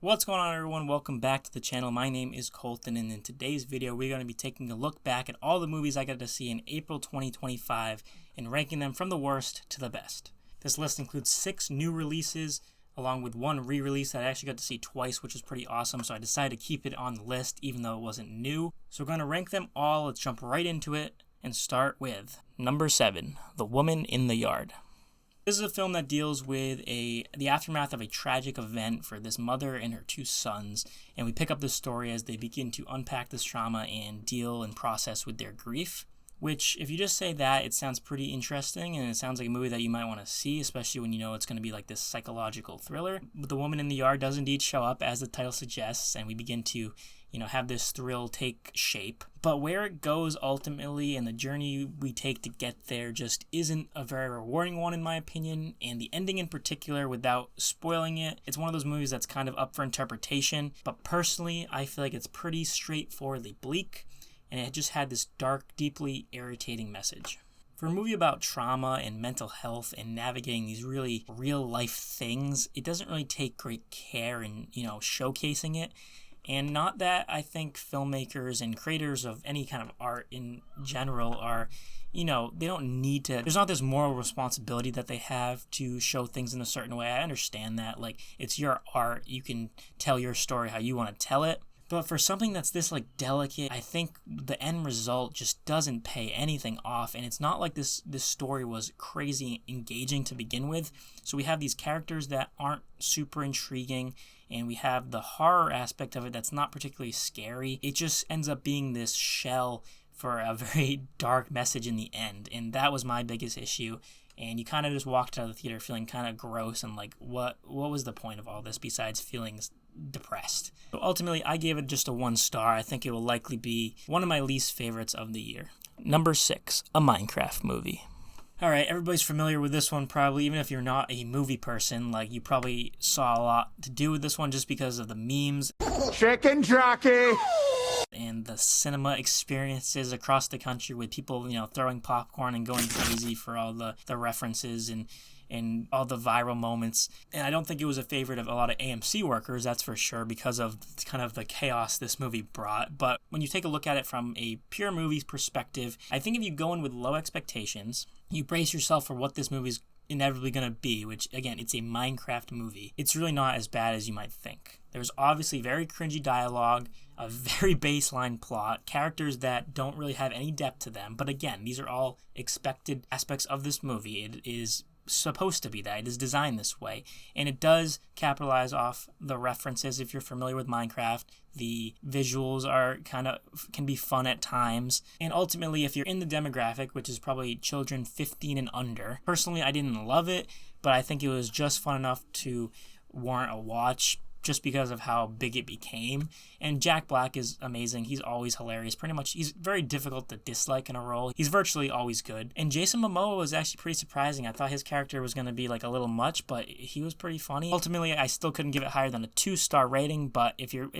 What's going on, everyone? Welcome back to the channel. My name is Colton, and in today's video we're going to be taking a look back at all the movies I got to see in April 2025 and ranking them from the worst to the best. This list includes 6 new releases along with 1 re-release that I actually got to see twice, which was pretty awesome, so I decided to keep it on the list even though it wasn't new. So we're going to rank them all. Let's jump right into it and start with number 7, The Woman in the Yard. This is a film that deals with the aftermath of a tragic event for this mother and her 2 sons, and we pick up the story as they begin to unpack this trauma and deal and process with their grief. Which, if you just say that, it sounds pretty interesting, and it sounds like a movie that you might want to see, especially when you know it's going to be like this psychological thriller. But The Woman in the Yard does indeed show up, as the title suggests, and we begin to have this thrill take shape. But where it goes ultimately and the journey we take to get there just isn't a very rewarding one, in my opinion. And the ending in particular, without spoiling it, it's one of those movies that's kind of up for interpretation. But personally, I feel like it's pretty straightforwardly bleak, and it just had this dark, deeply irritating message. For a movie about trauma and mental health and navigating these really real-life things, it doesn't really take great care in, showcasing it. And not that I think filmmakers and creators of any kind of art in general are, they don't need to, there's not this moral responsibility that they have to show things in a certain way. I understand that, it's your art, you can tell your story how you want to tell it. But for something that's this delicate, I think the end result just doesn't pay anything off. And it's not like this story was crazy engaging to begin with. So we have these characters that aren't super intriguing, and we have the horror aspect of it that's not particularly scary. It just ends up being this shell for a very dark message in the end. And that was my biggest issue. And you kind of just walked out of the theater feeling kind of gross and what was the point of all this besides feeling depressed? So ultimately, I gave it just a 1 star. I think it will likely be one of my least favorites of the year. Number 6, a Minecraft movie. Alright, everybody's familiar with this one probably, even if you're not a movie person. You probably saw a lot to do with this one just because of the memes. Chicken jockey! And the cinema experiences across the country with people, throwing popcorn and going crazy for all the references and all the viral moments. And I don't think it was a favorite of a lot of AMC workers, that's for sure, because of kind of the chaos this movie brought. But when you take a look at it from a pure movie perspective, I think if you go in with low expectations, you brace yourself for what this movie's inevitably going to be, which again, it's a Minecraft movie, it's really not as bad as you might think. There's obviously very cringy dialogue, a very baseline plot, characters that don't really have any depth to them, but again, these are all expected aspects of this movie. It is supposed to be that. It is designed this way, and it does capitalize off the references. If you're familiar with Minecraft, the visuals can be fun at times, and ultimately, if you're in the demographic, which is probably children 15 and under, personally I didn't love it, but I think it was just fun enough to warrant a watch just because of how big it became. And Jack Black is amazing. He's always hilarious. Pretty much, he's very difficult to dislike in a role. He's virtually always good. And Jason Momoa was actually pretty surprising. I thought his character was going to be a little much, but he was pretty funny. Ultimately, I still couldn't give it higher than a 2-star rating, but if you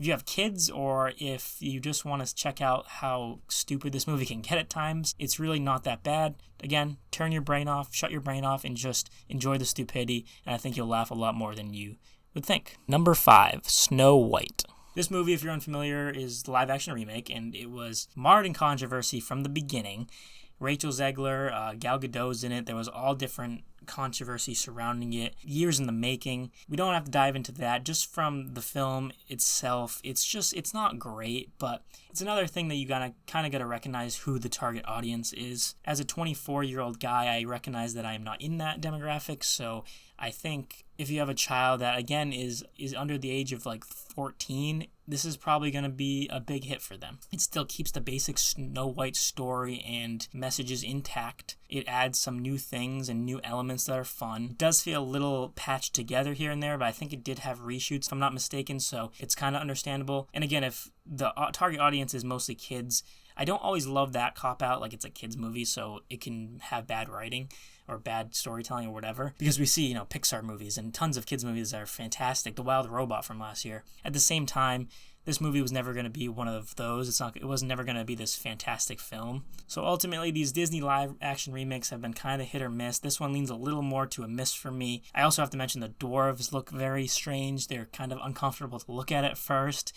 have kids, or if you just want to check out how stupid this movie can get at times, it's really not that bad. Again, turn your brain off, shut your brain off, and just enjoy the stupidity, and I think you'll laugh a lot more than you would think. Number 5, Snow White. This movie, if you're unfamiliar, is the live-action remake, and it was marred in controversy from the beginning. Rachel Zegler, Gal Gadot's in it. There was all different controversy surrounding it, years in the making. We don't have to dive into that. Just from the film itself, it's not great, but it's another thing that you kind of gotta recognize who the target audience is. As a 24-year-old guy, I recognize that I am not in that demographic, so I think if you have a child that, again, is under the age of 14, this is probably going to be a big hit for them. It still keeps the basic Snow White story and messages intact. It adds some new things and new elements that are fun. It does feel a little patched together here and there, but I think it did have reshoots, if I'm not mistaken, so it's kind of understandable. And again, if the target audience is mostly kids, I don't always love that cop-out, it's a kid's movie, so it can have bad writing or bad storytelling or whatever. Because we see, Pixar movies and tons of kids movies that are fantastic. The Wild Robot from last year. At the same time, this movie was never going to be one of those. It was never going to be this fantastic film. So ultimately, these Disney live action remakes have been kind of hit or miss. This one leans a little more to a miss for me. I also have to mention the dwarves look very strange. They're kind of uncomfortable to look at first.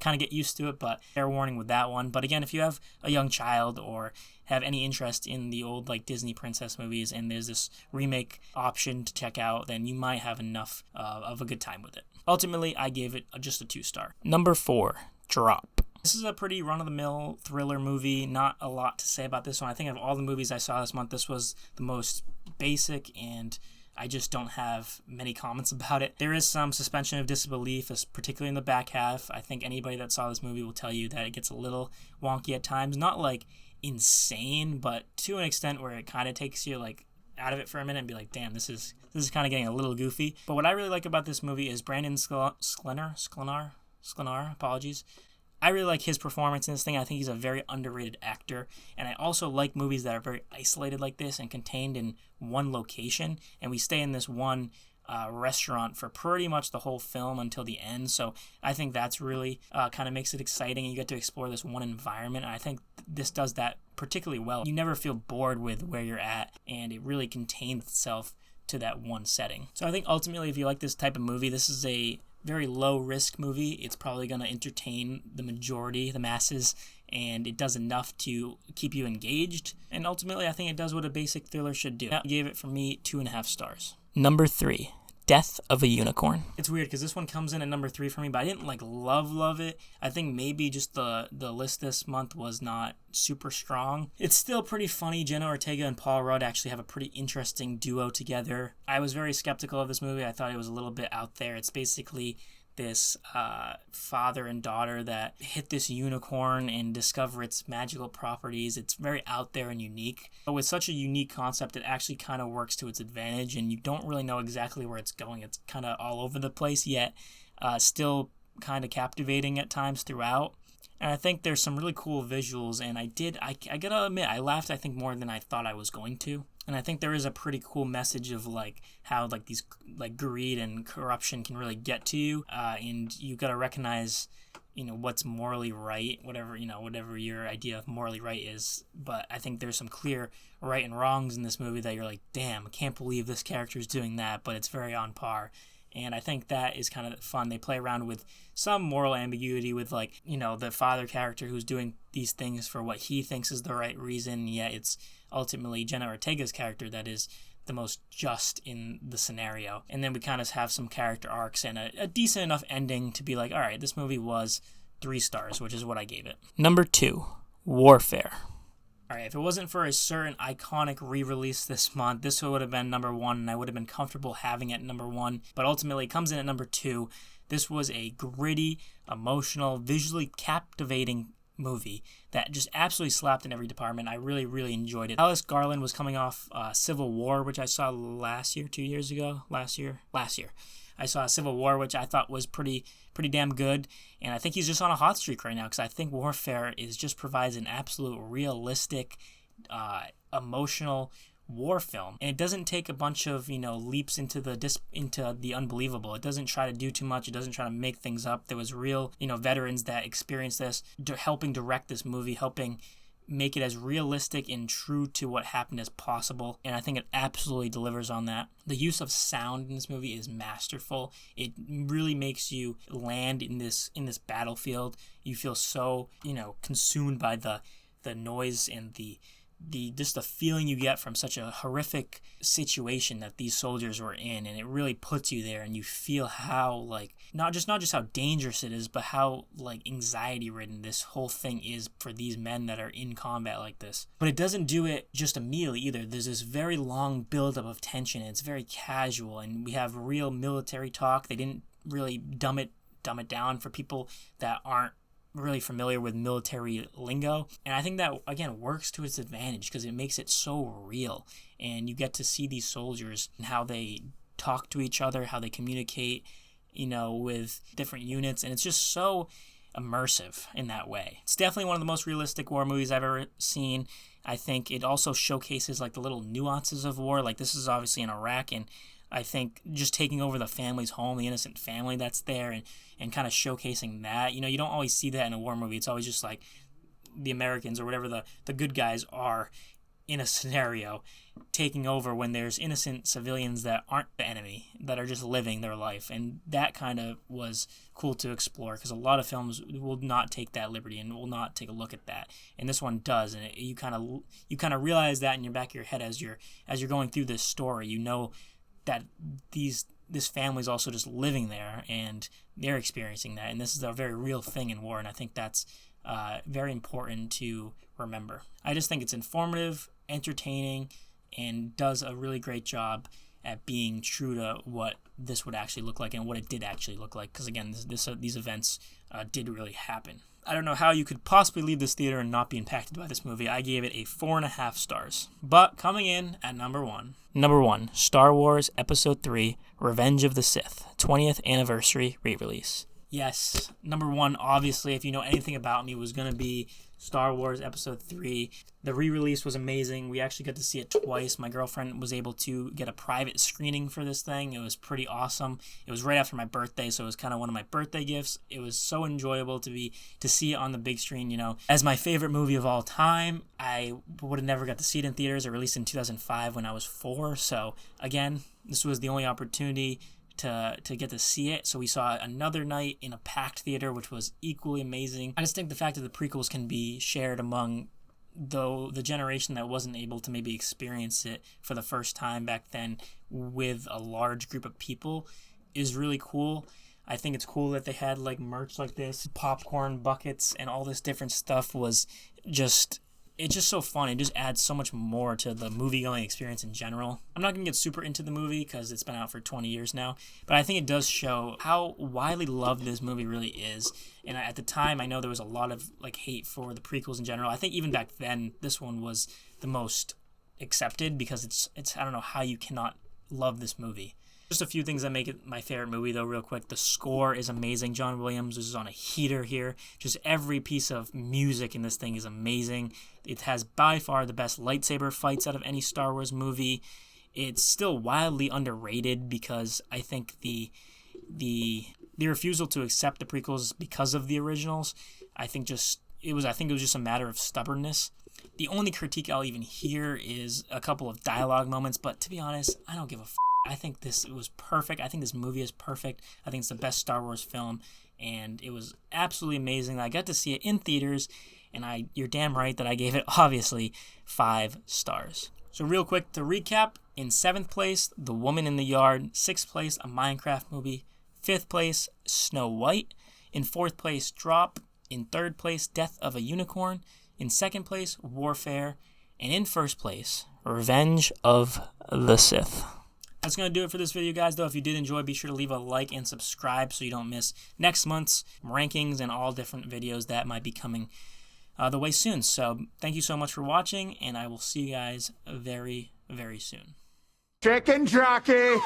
Kind of get used to it, but fair warning with that one. But again, if you have a young child or have any interest in the old like Disney princess movies and there's this remake option to check out, then you might have enough of a good time with it. Ultimately, I gave it just a 2-star. Number 4, Drop. This is a pretty run-of-the-mill thriller movie. Not a lot to say about this one. I think of all the movies I saw this month, this was the most basic, and I just don't have many comments about it. There is some suspension of disbelief, particularly in the back half. I think anybody that saw this movie will tell you that it gets a little wonky at times. Not like insane, but to an extent where it kind of takes you like out of it for a minute and be like, damn, this is kind of getting a little goofy. But what I really like about this movie is Brandon Sklenar, apologies. I really like his performance in this thing. I think he's a very underrated actor. And I also like movies that are very isolated like this and contained in one location. And we stay in this one restaurant for pretty much the whole film until the end. So I think that's really kind of makes it exciting. And you get to explore this one environment. And I think this does that particularly well. You never feel bored with where you're at. And it really contains itself to that one setting. So I think ultimately, if you like this type of movie, this is a very low risk movie. It's probably going to entertain the majority, the masses, and it does enough to keep you engaged. And ultimately, I think it does what a basic thriller should do. I gave it, for me, 2.5 stars. Number 3, Death of a Unicorn. It's weird because this one comes in at number 3 for me, but I didn't like love it. I think maybe just the list this month was not super strong. It's still pretty funny. Jenna Ortega and Paul Rudd actually have a pretty interesting duo together. I was very skeptical of this movie. I thought it was a little bit out there. It's basically this father and daughter that hit this unicorn and discover its magical properties. It's very out there and unique. But with such a unique concept, it actually kind of works to its advantage, and you don't really know exactly where it's going. It's kind of all over the place, yet still kind of captivating at times throughout. And I think there's some really cool visuals, and I gotta admit, I laughed, I think, more than I thought I was going to. And I think there is a pretty cool message of like how like these like greed and corruption can really get to you, and you gotta recognize, what's morally right, whatever your idea of morally right is. But I think there's some clear right and wrongs in this movie that you're like, damn, I can't believe this character is doing that, but it's very on par. And I think that is kind of fun. They play around with some moral ambiguity with the father character who's doing these things for what he thinks is the right reason, yet it's ultimately Jenna Ortega's character that is the most just in the scenario. And then we kind of have some character arcs and a decent enough ending to be like, all right, this movie was 3 stars, which is what I gave it. Number 2, Warfare. All right, if it wasn't for a certain iconic re-release this month, this would have been number 1, and I would have been comfortable having it number 1. But ultimately, it comes in at number 2. This was a gritty, emotional, visually captivating movie that just absolutely slapped in every department. I really, really enjoyed it. Alex Garland was coming off Civil War, which I saw last year. I saw Civil War, which I thought was pretty damn good, and I think he's just on a hot streak right now because I think Warfare just provides an absolute realistic, emotional war film, and it doesn't take a bunch of leaps into the unbelievable. It doesn't try to do too much. It doesn't try to make things up. There was real veterans that experienced this, helping direct this movie, helping make it as realistic and true to what happened as possible, and I think it absolutely delivers on that. The use of sound in this movie is masterful. It really makes you land in this battlefield. You feel so consumed by the noise and the just the feeling you get from such a horrific situation that these soldiers were in, and it really puts you there, and you feel how not just how dangerous it is, but how anxiety ridden this whole thing is for these men that are in combat like this. But it doesn't do it just immediately either. There's this very long buildup of tension, and it's very casual, and we have real military talk. They didn't really dumb it down for people that aren't really familiar with military lingo, and I think that again works to its advantage because it makes it so real, and you get to see these soldiers and how they talk to each other, how they communicate with different units, and it's just so immersive in that way. It's definitely one of the most realistic war movies I've ever seen. I think it also showcases the little nuances of war. This is obviously in Iraq, and I think just taking over the family's home, the innocent family that's there, and kind of showcasing that. You know, you don't always see that in a war movie. It's always just like the Americans or whatever the good guys are in a scenario taking over when there's innocent civilians that aren't the enemy, that are just living their life. And that kind of was cool to explore, because a lot of films will not take that liberty and will not take a look at that, and this one does. And you kind of realize that in your back of your head as you're going through this story. You know that this family's also just living there, and they're experiencing that, and this is a very real thing in war. And I think that's very important to remember. I just think it's informative, entertaining, and does a really great job at being true to what this would actually look like and what it did actually look like. Because again, these events did really happen. I don't know how you could possibly leave this theater and not be impacted by this movie. I gave it a 4.5 stars. But coming in at number one, Star Wars Episode 3, Revenge of the Sith, 20th Anniversary Re-Release. Yes, number one, obviously, if you know anything about me, was going to be Star Wars Episode 3. The re-release was amazing. We actually got to see it twice. My girlfriend was able to get a private screening for this thing. It was pretty awesome. It was right after my birthday, so it was kind of one of my birthday gifts. It was so enjoyable to see it on the big screen. You know, as my favorite movie of all time, I would have never got to see it in theaters. It released in 2005 when I was 4. So again, this was the only opportunity to get to see it. So we saw it another night in a packed theater, which was equally amazing. I just think the fact that the prequels can be shared among the generation that wasn't able to maybe experience it for the first time back then with a large group of people is really cool. I think it's cool that they had like merch like this, popcorn buckets, and all this different stuff. It's just so fun. It just adds so much more to the movie-going experience in general. I'm not going to get super into the movie because it's been out for 20 years now, but I think it does show how widely loved this movie really is. And at the time, I know there was a lot of like hate for the prequels in general. I think even back then, this one was the most accepted because it's I don't know how you cannot love this movie. Just a few things that make it my favorite movie, though, real quick. The score is amazing. John Williams is on a heater here. Just every piece of music in this thing is amazing. It has by far the best lightsaber fights out of any Star Wars movie. It's still wildly underrated because I think the refusal to accept the prequels because of the originals, I think it was just a matter of stubbornness. The only critique I'll even hear is a couple of dialogue moments, but to be honest, I don't give a I think this was perfect. I think this movie is perfect. I think it's the best Star Wars film, and it was absolutely amazing. I got to see it in theaters, and you're damn right that I gave it, obviously, 5 stars. So real quick to recap, in 7th place, The Woman in the Yard. 6th place, a Minecraft movie. 5th place, Snow White. In 4th place, Drop. In 3rd place, Death of a Unicorn. In 2nd place, Warfare. And in 1st place, Revenge of the Sith. That's going to do it for this video, guys, though. If you did enjoy, be sure to leave a like and subscribe so you don't miss next month's rankings and all different videos that might be coming the way soon. So thank you so much for watching, and I will see you guys very, very soon. Chicken jockey!